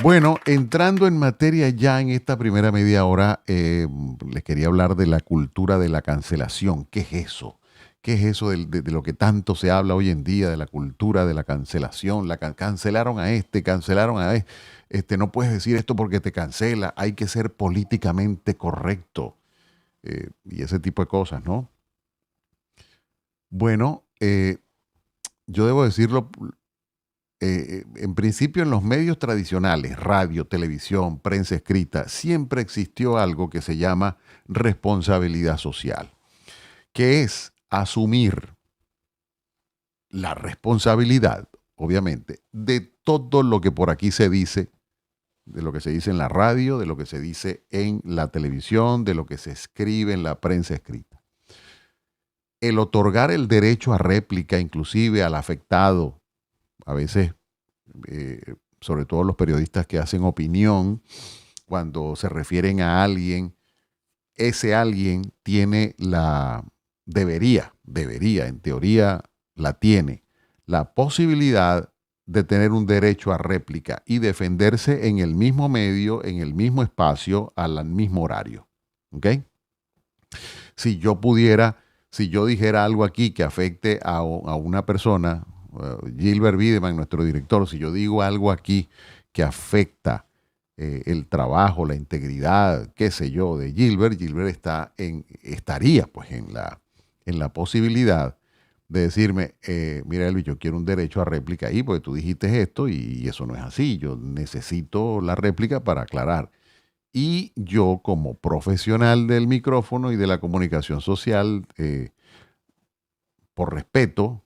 Bueno, entrando en materia ya en esta primera media hora, les quería hablar de la cultura de la cancelación. ¿Qué es eso? ¿Qué es eso de lo que tanto se habla hoy en día, de la cultura de la cancelación? Cancelaron a este, cancelaron a este. No puedes decir esto porque te cancela. Hay que ser políticamente correcto, y ese tipo de cosas, ¿no? Bueno, yo debo decirlo, en principio en los medios tradicionales, radio, televisión, prensa escrita, siempre existió algo que se llama responsabilidad social, que es asumir la responsabilidad, obviamente, de todo lo que por aquí se dice, de lo que se dice en la radio, de lo que se dice en la televisión, de lo que se escribe en la prensa escrita. El otorgar el derecho a réplica, inclusive al afectado, a veces, sobre todo los periodistas que hacen opinión, cuando se refieren a alguien, ese alguien tiene debería, en teoría la tiene, la posibilidad de tener un derecho a réplica y defenderse en el mismo medio, en el mismo espacio, al mismo horario. ¿Ok? Si yo pudiera, si yo dijera algo aquí que afecte a una persona, Gilbert Bideman, nuestro director, si yo digo algo aquí que afecta el trabajo, la integridad, qué sé yo, de Gilbert, estaría pues en la posibilidad de decirme, mira Elvis, yo quiero un derecho a réplica ahí porque tú dijiste esto y eso no es así, yo necesito la réplica para aclarar. Y yo como profesional del micrófono y de la comunicación social, por respeto,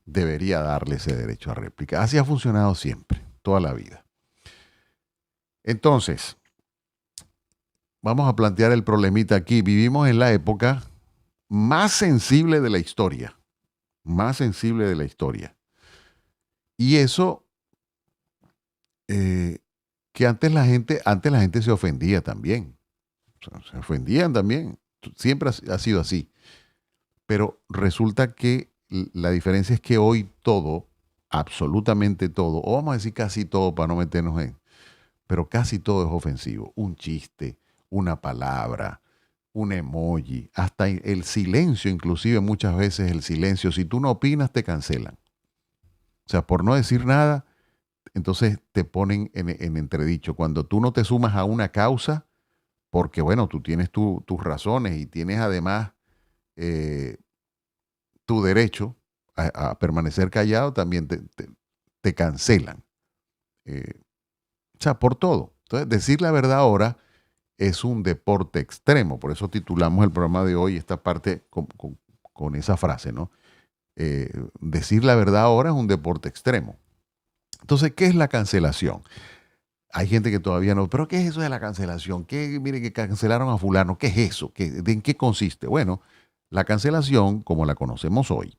debería darle ese derecho a réplica. Así ha funcionado siempre, toda la vida. Entonces, vamos a plantear el problemita aquí. Vivimos en la época más sensible de la historia, más sensible de la historia. Y eso, eh, que antes la gente se ofendía también. O sea, se ofendían también. Siempre ha sido así. Pero resulta que la diferencia es que hoy todo, absolutamente todo, o vamos a decir casi todo para no meternos en, pero casi todo es ofensivo. Un chiste, una palabra, un emoji, hasta el silencio, inclusive muchas veces el silencio. Si tú no opinas, te cancelan. O sea, por no decir nada, entonces te ponen en entredicho. Cuando tú no te sumas a una causa, porque bueno, tú tienes tus razones y tienes además eh, tu derecho a permanecer callado, también te cancelan. Eh, o sea, por todo. Entonces, decir la verdad ahora es un deporte extremo. Por eso titulamos el programa de hoy, esta parte con esa frase, ¿no? Decir la verdad ahora es un deporte extremo. Entonces, ¿qué es la cancelación? Hay gente que todavía no, pero ¿qué es eso de la cancelación? Mire, que cancelaron a fulano, ¿qué es eso? ¿En qué consiste? Bueno, la cancelación, como la conocemos hoy,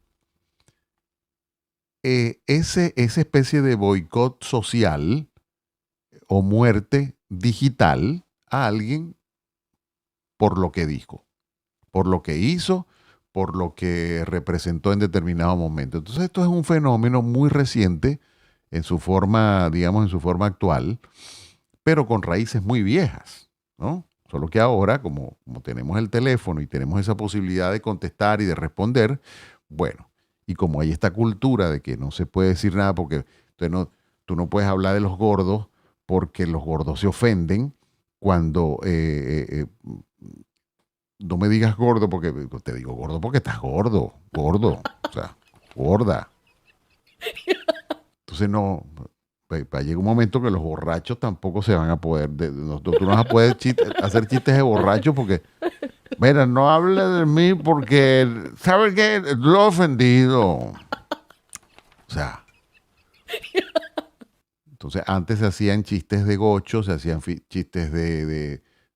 esa especie de boicot social o muerte digital a alguien por lo que dijo, por lo que hizo, por lo que representó en determinado momento. Entonces esto es un fenómeno muy reciente en su forma, digamos, en su forma actual, pero con raíces muy viejas, ¿no? Solo que ahora, como tenemos el teléfono y tenemos esa posibilidad de contestar y de responder, bueno, y como hay esta cultura de que no se puede decir nada porque tú no puedes hablar de los gordos porque los gordos se ofenden cuando no me digas gordo porque te digo gordo porque estás gordo, gordo, o sea, gorda. Entonces no, llega un momento que los borrachos tampoco se van a poder, tú no vas a poder hacer chistes de borrachos porque, mira, no hable de mí porque, ¿sabe qué? Lo he ofendido. O sea, entonces antes se hacían chistes de gocho, se hacían chistes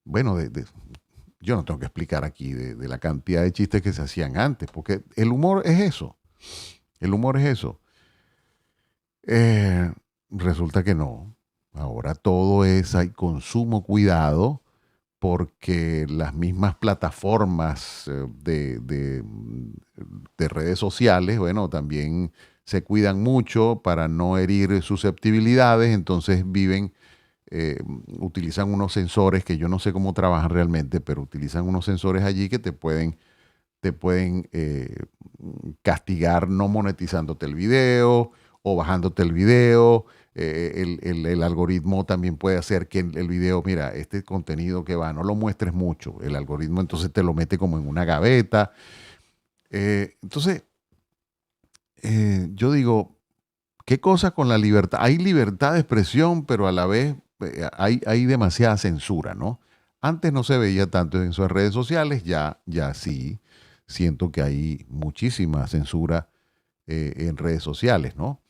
bueno, yo no tengo que explicar aquí de la cantidad de chistes que se hacían antes, porque el humor es eso, el humor es eso. Eh, Resulta que no. Ahora todo es, hay consumo, cuidado, porque las mismas plataformas de redes sociales, bueno, también se cuidan mucho para no herir susceptibilidades, entonces viven utilizan unos sensores que yo no sé cómo trabajan realmente, pero utilizan unos sensores allí que te pueden castigar no monetizándote el video o bajándote el video. El algoritmo también puede hacer que el video, mira, este contenido que va, no lo muestres mucho. El algoritmo entonces te lo mete como en una gaveta. Entonces, yo digo, ¿qué cosa con la libertad? Hay libertad de expresión, pero a la vez hay demasiada censura, ¿no? Antes no se veía tanto en sus redes sociales, ya sí siento que hay muchísima censura en redes sociales, ¿no?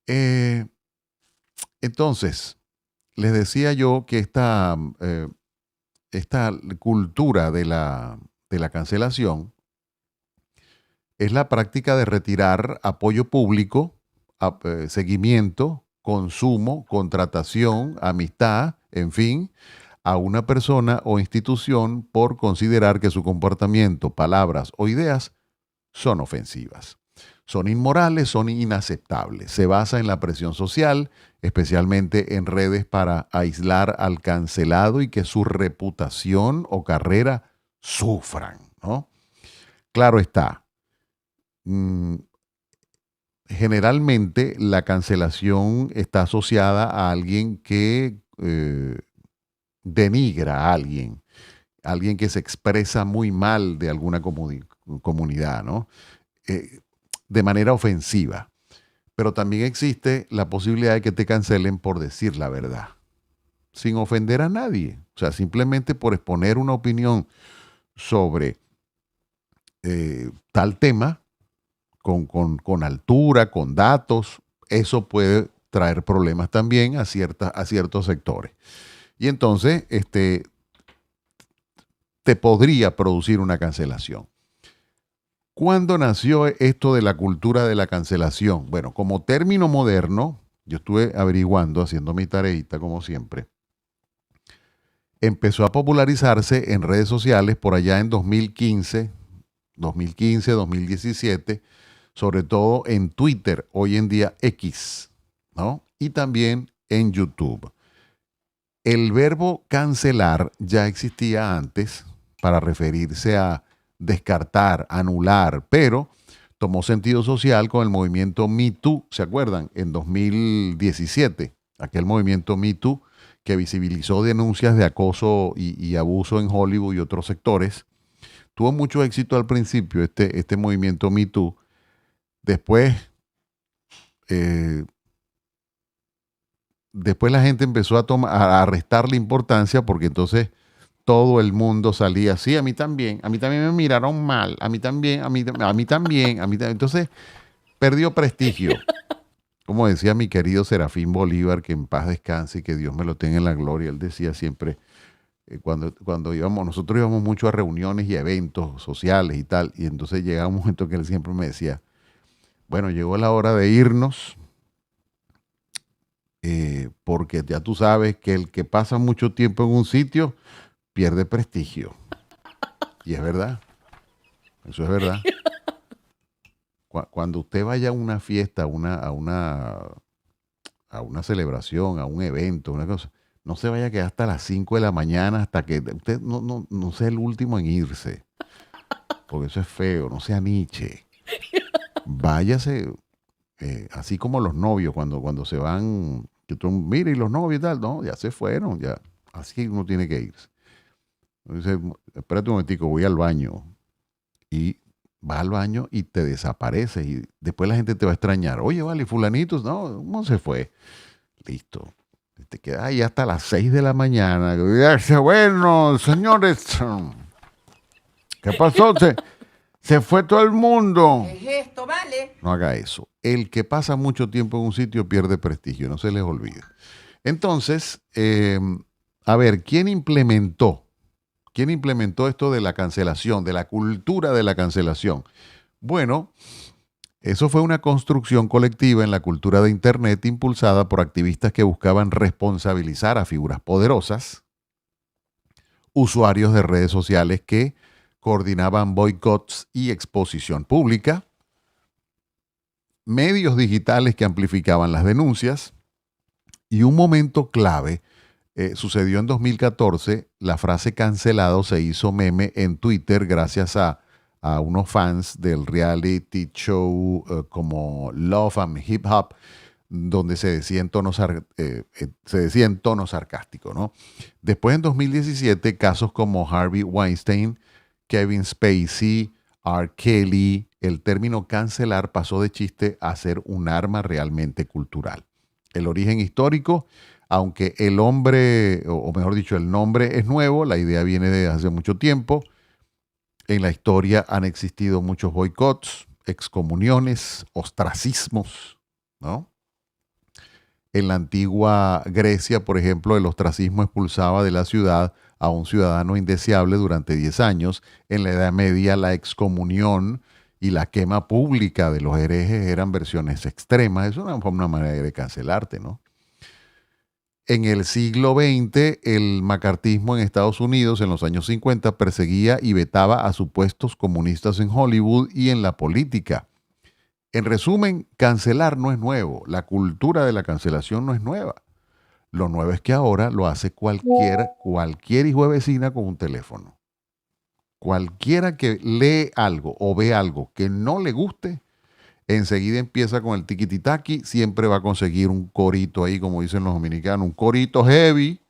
Eh, entonces, les decía yo que esta cultura de la cancelación es la práctica de retirar apoyo público, seguimiento, consumo, contratación, amistad, en fin, a una persona o institución por considerar que su comportamiento, palabras o ideas son ofensivas. Son inmorales, son inaceptables. Se basa en la presión social, especialmente en redes para aislar al cancelado y que su reputación o carrera sufran, ¿no? Claro está. mm, Generalmente la cancelación está asociada a alguien que denigra a alguien que se expresa muy mal de alguna comunidad, ¿no? Eh, de manera ofensiva. Pero también existe la posibilidad de que te cancelen por decir la verdad, sin ofender a nadie. O sea, simplemente por exponer una opinión sobre tal tema, con altura, con datos, eso puede traer problemas también a ciertos sectores. Y entonces, te podría producir una cancelación. ¿Cuándo nació esto de la cultura de la cancelación? Bueno, como término moderno, yo estuve averiguando, haciendo mi tareita como siempre, empezó a popularizarse en redes sociales por allá en 2015, 2017, sobre todo en Twitter, hoy en día X, ¿no? Y también en YouTube. El verbo cancelar ya existía antes para referirse a descartar, anular, pero tomó sentido social con el movimiento Me Too, ¿se acuerdan? En 2017, aquel movimiento Me Too que visibilizó denuncias de acoso y abuso en Hollywood y otros sectores. Tuvo mucho éxito al principio este movimiento Me Too. Después, eh, después la gente empezó a restarle importancia porque entonces todo el mundo salía, sí, a mí también me miraron mal, a mí también, a mí también, a mí también. Entonces perdió prestigio. Como decía mi querido Serafín Bolívar, que en paz descanse y que Dios me lo tenga en la gloria, él decía siempre, nosotros íbamos mucho a reuniones y eventos sociales y tal, y entonces llegaba un momento que él siempre me decía, bueno, llegó la hora de irnos, porque ya tú sabes que el que pasa mucho tiempo en un sitio pierde prestigio. Y es verdad, eso es verdad. Cuando usted vaya a una fiesta, a una celebración, a un evento, una cosa, no se vaya a quedar hasta las 5 de la mañana, hasta que usted no sea el último en irse, porque eso es feo, no sea Nietzsche. Váyase, así como los novios, cuando se van, que tú, mire, y los novios y tal, no, ya se fueron, ya, así uno tiene que irse. Entonces, espérate un momentico, voy al baño. Y va al baño y te desapareces. Y después la gente te va a extrañar. Oye, vale, fulanitos, no, ¿cómo se fue? Listo. Te quedas ahí hasta las 6 de la mañana. Y dice, bueno, señores, ¿qué pasó? Se fue todo el mundo. ¿Qué es esto, vale? No haga eso. El que pasa mucho tiempo en un sitio pierde prestigio, no se les olvide. Entonces, a ver, ¿quién implementó esto de la cancelación, de la cultura de la cancelación? Bueno, eso fue una construcción colectiva en la cultura de Internet impulsada por activistas que buscaban responsabilizar a figuras poderosas, usuarios de redes sociales que coordinaban boicots y exposición pública, medios digitales que amplificaban las denuncias Y un momento clave sucedió en 2014. La frase cancelado se hizo meme en Twitter gracias a unos fans del reality show como Love and Hip Hop, donde se decía se decía en tono sarcástico, ¿no? Después, en 2017, casos como Harvey Weinstein, Kevin Spacey, R. Kelly, el término cancelar pasó de chiste a ser un arma realmente cultural. El origen histórico, aunque el hombre, o mejor dicho, el nombre es nuevo, la idea viene de hace mucho tiempo. En la historia han existido muchos boicots, excomuniones, ostracismos, ¿no? En la antigua Grecia, por ejemplo, el ostracismo expulsaba de la ciudad a un ciudadano indeseable durante 10 años. En la Edad Media, la excomunión y la quema pública de los herejes eran versiones extremas. Es una manera de cancelarte, ¿no? En el siglo XX, el macartismo en Estados Unidos en los años 50 perseguía y vetaba a supuestos comunistas en Hollywood y en la política. En resumen, cancelar no es nuevo. La cultura de la cancelación no es nueva. Lo nuevo es que ahora lo hace cualquier hijo de vecina con un teléfono. Cualquiera que lee algo o ve algo que no le guste, enseguida empieza con el tiquititaki, siempre va a conseguir un corito ahí, como dicen los dominicanos, un corito heavy,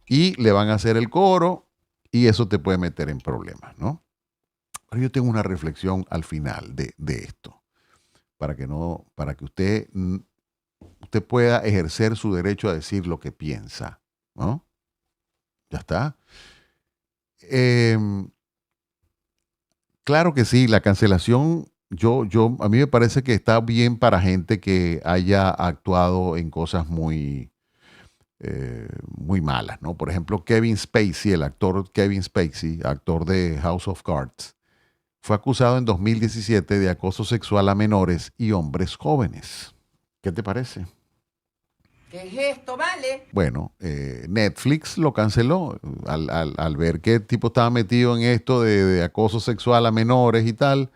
y le van a hacer el coro, y eso te puede meter en problemas, ¿no? Pero yo tengo una reflexión al final de esto, para que no, para que usted pueda ejercer su derecho a decir lo que piensa, ¿no? Ya está. Em, claro que sí, la cancelación, a mí me parece que está bien para gente que haya actuado en cosas muy malas, ¿no? Por ejemplo, Kevin Spacey, el actor Kevin Spacey, actor de House of Cards, fue acusado en 2017 de acoso sexual a menores y hombres jóvenes. ¿Qué te parece? ¿Qué es esto, vale? Bueno, Netflix lo canceló al ver que el tipo estaba metido en esto de acoso sexual a menores y tal.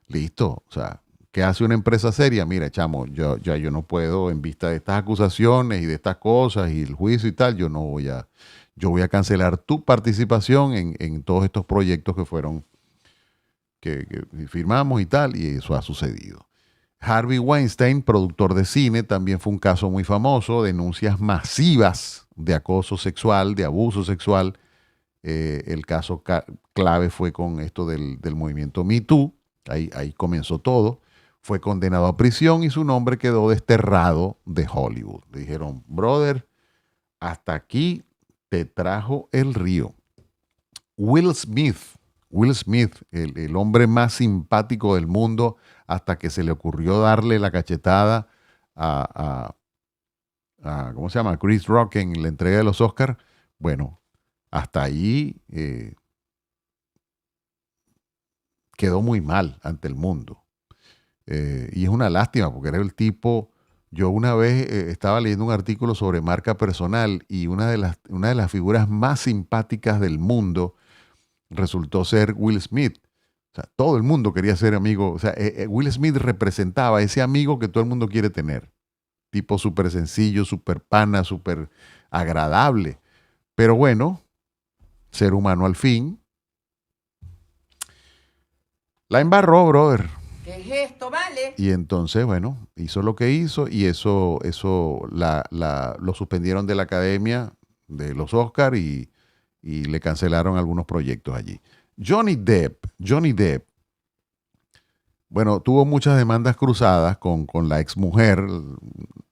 Listo. O sea, ¿qué hace una empresa seria? Mira, chamo, yo no puedo, en vista de estas acusaciones y de estas cosas y el juicio y tal, yo voy a cancelar tu participación en todos estos proyectos que firmamos y tal, y eso ha sucedido. Harvey Weinstein, productor de cine, también fue un caso muy famoso, denuncias masivas de acoso sexual, de abuso sexual. El caso clave fue con esto del movimiento Me Too, ahí comenzó todo. Fue condenado a prisión y su nombre quedó desterrado de Hollywood. Le dijeron, brother, hasta aquí te trajo el río. Will Smith, Will Smith, el hombre más simpático del mundo, hasta que se le ocurrió darle la cachetada a, ¿cómo se llama? Chris Rock en la entrega de los Oscars. Bueno, hasta ahí quedó muy mal ante el mundo. Y es una lástima porque era el tipo. Yo una vez estaba leyendo un artículo sobre marca personal y una de las figuras más simpáticas del mundo resultó ser Will Smith. O sea, todo el mundo quería ser amigo. O sea, Will Smith representaba ese amigo que todo el mundo quiere tener. Tipo súper sencillo, súper pana, súper agradable. Pero bueno, ser humano al fin. La embarró, brother. ¿Qué es esto, vale? Y entonces, bueno, hizo lo que hizo y eso lo suspendieron de la academia de los Oscars y le cancelaron algunos proyectos allí. Johnny Depp, bueno, tuvo muchas demandas cruzadas con la exmujer,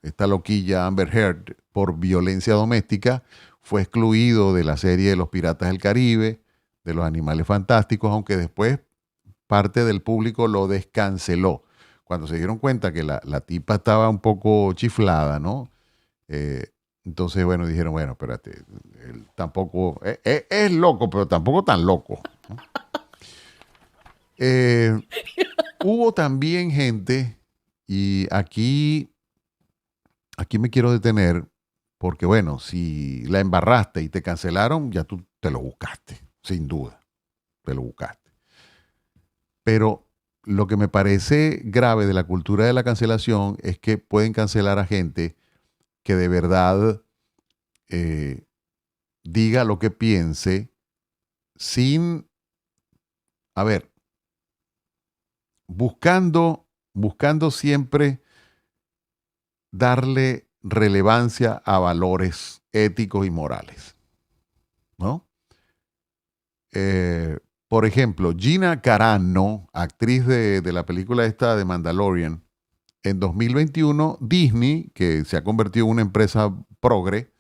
esta loquilla Amber Heard, por violencia doméstica. Fue excluido de la serie de Los Piratas del Caribe, de Los Animales Fantásticos, aunque después parte del público lo descanceló. Cuando se dieron cuenta que la tipa estaba un poco chiflada, ¿no? Eh, entonces, bueno, dijeron, bueno, espérate, él tampoco, es loco, pero tampoco tan loco, ¿no? Eh, Hubo también gente, y aquí me quiero detener, porque bueno, si la embarraste y te cancelaron, ya tú te lo buscaste, sin duda, te lo buscaste. Pero lo que me parece grave de la cultura de la cancelación es que pueden cancelar a gente que de verdad diga lo que piense sin, a ver, buscando siempre darle relevancia a valores éticos y morales, ¿no? Por ejemplo, Gina Carano, actriz de la película esta de Mandalorian, en 2021 Disney, que se ha convertido en una empresa progre,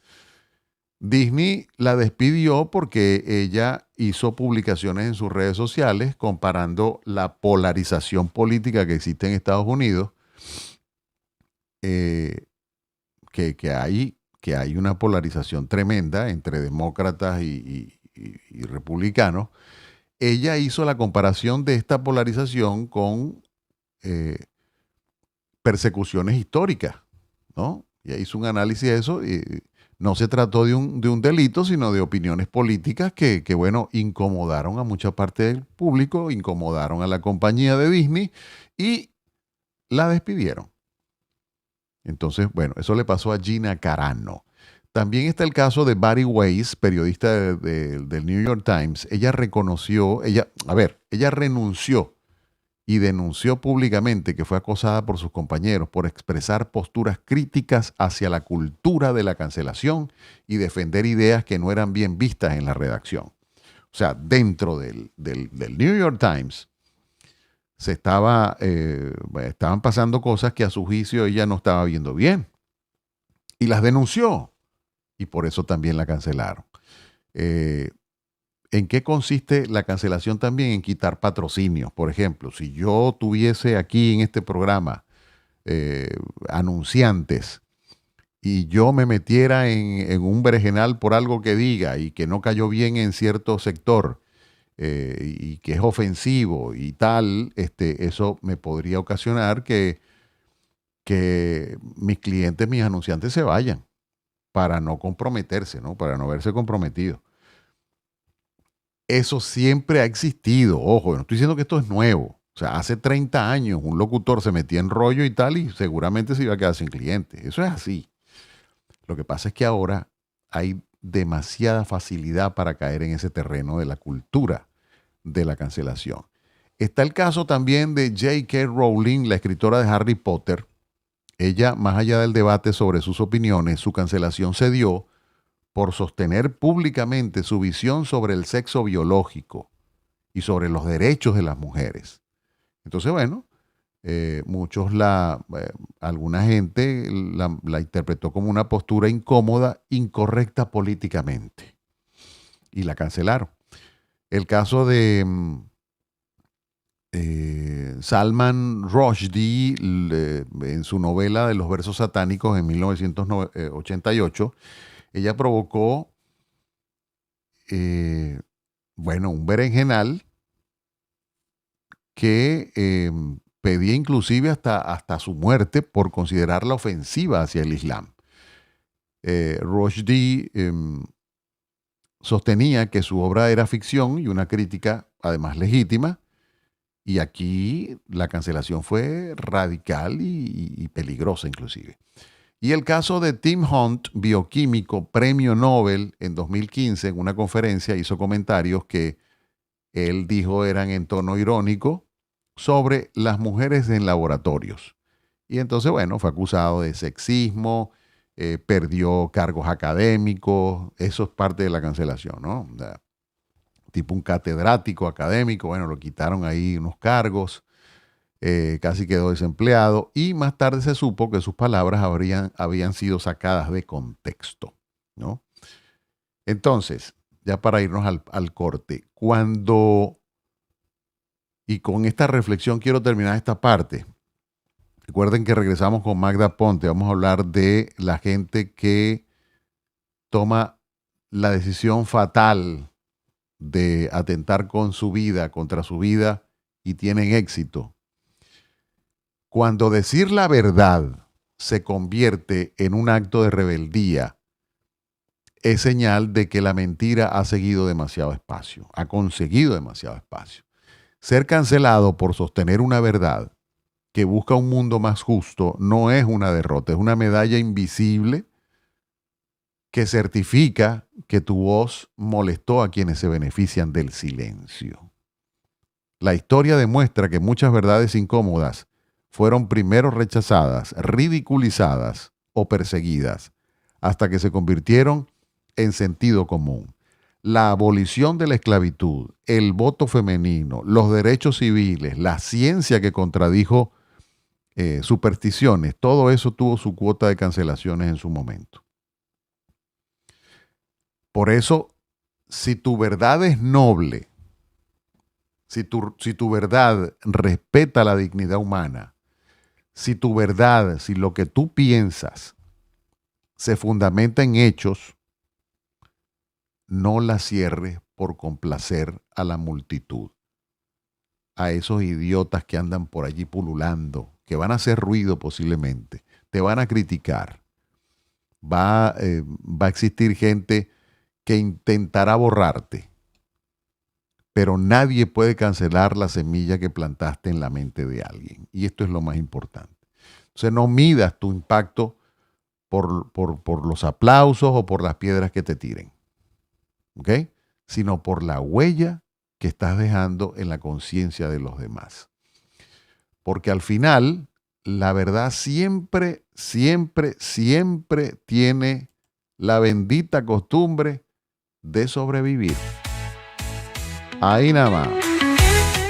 Disney la despidió porque ella hizo publicaciones en sus redes sociales comparando la polarización política que existe en Estados Unidos, eh, que hay una polarización tremenda entre demócratas y republicanos. Ella hizo la comparación de esta polarización con eh, persecuciones históricas, ¿no? Ella hizo un análisis de eso. No se trató de un delito, sino de opiniones políticas que, bueno, incomodaron a mucha parte del público, incomodaron a la compañía de Disney y la despidieron. Entonces, bueno, eso le pasó a Gina Carano. También está el caso de Bari Weiss, periodista del New York Times. Ella renunció y denunció públicamente que fue acosada por sus compañeros por expresar posturas críticas hacia la cultura de la cancelación y defender ideas que no eran bien vistas en la redacción. O sea, dentro del New York Times estaban pasando cosas que a su juicio ella no estaba viendo bien y las denunció y por eso también la cancelaron. ¿En qué consiste la cancelación también? En quitar patrocinios. Por ejemplo, si yo tuviese aquí en este programa anunciantes y yo me metiera en un berenjenal por algo que diga y que no cayó bien en cierto sector y que es ofensivo y tal, eso me podría ocasionar que mis clientes, mis anunciantes se vayan para no comprometerse, ¿no? Para no verse comprometidos. Eso siempre ha existido. Ojo, no estoy diciendo que esto es nuevo. O sea, hace 30 años un locutor se metía en rollo y tal y seguramente se iba a quedar sin clientes. Eso es así. Lo que pasa es que ahora hay demasiada facilidad para caer en ese terreno de la cultura de la cancelación. Está el caso también de J.K. Rowling, la escritora de Harry Potter. Ella, más allá del debate sobre sus opiniones, su cancelación se dio por sostener públicamente su visión sobre el sexo biológico y sobre los derechos de las mujeres. Entonces, bueno, alguna gente la interpretó como una postura incómoda, incorrecta políticamente, y la cancelaron. El caso de Salman Rushdie, en su novela de los versos satánicos en 1988, ella provocó, un berenjenal que pedía inclusive hasta su muerte por considerarla ofensiva hacia el Islam. Rushdie sostenía que su obra era ficción y una crítica además legítima, y aquí la cancelación fue radical y peligrosa inclusive. Y el caso de Tim Hunt, bioquímico, premio Nobel en 2015, en una conferencia hizo comentarios que él dijo eran en tono irónico sobre las mujeres en laboratorios. Y entonces, bueno, fue acusado de sexismo, perdió cargos académicos, eso es parte de la cancelación, ¿no? O sea, tipo un catedrático académico, bueno, lo quitaron ahí unos cargos. Casi quedó desempleado y más tarde se supo que sus palabras habían sido sacadas de contexto, ¿no? Entonces, ya para irnos al corte, y con esta reflexión quiero terminar esta parte. Recuerden que regresamos con Magda Ponte, vamos a hablar de la gente que toma la decisión fatal de atentar contra su vida y tienen éxito. Cuando decir la verdad se convierte en un acto de rebeldía, es señal de que la mentira ha conseguido demasiado espacio. Ser cancelado por sostener una verdad que busca un mundo más justo no es una derrota, es una medalla invisible que certifica que tu voz molestó a quienes se benefician del silencio. La historia demuestra que muchas verdades incómodas fueron primero rechazadas, ridiculizadas o perseguidas, hasta que se convirtieron en sentido común. La abolición de la esclavitud, el voto femenino, los derechos civiles, la ciencia que contradijo supersticiones, todo eso tuvo su cuota de cancelaciones en su momento. Por eso, si tu verdad es noble, si tu verdad respeta la dignidad humana, si tu verdad, si lo que tú piensas se fundamenta en hechos, no la cierres por complacer a la multitud, a esos idiotas que andan por allí pululando, que van a hacer ruido posiblemente, te van a criticar. Va a existir gente que intentará borrarte, pero nadie puede cancelar la semilla que plantaste en la mente de alguien. Y esto es lo más importante. Entonces no midas tu impacto por los aplausos o por las piedras que te tiren, ¿ok? Sino por la huella que estás dejando en la conciencia de los demás. Porque al final, la verdad siempre, siempre, siempre tiene la bendita costumbre de sobrevivir. Ahí nada más.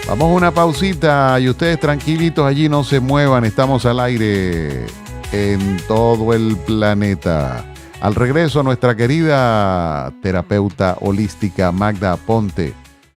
Vamos a una pausita y ustedes tranquilitos allí, no se muevan. Estamos al aire en todo el planeta. Al regreso, nuestra querida terapeuta holística Magda Aponte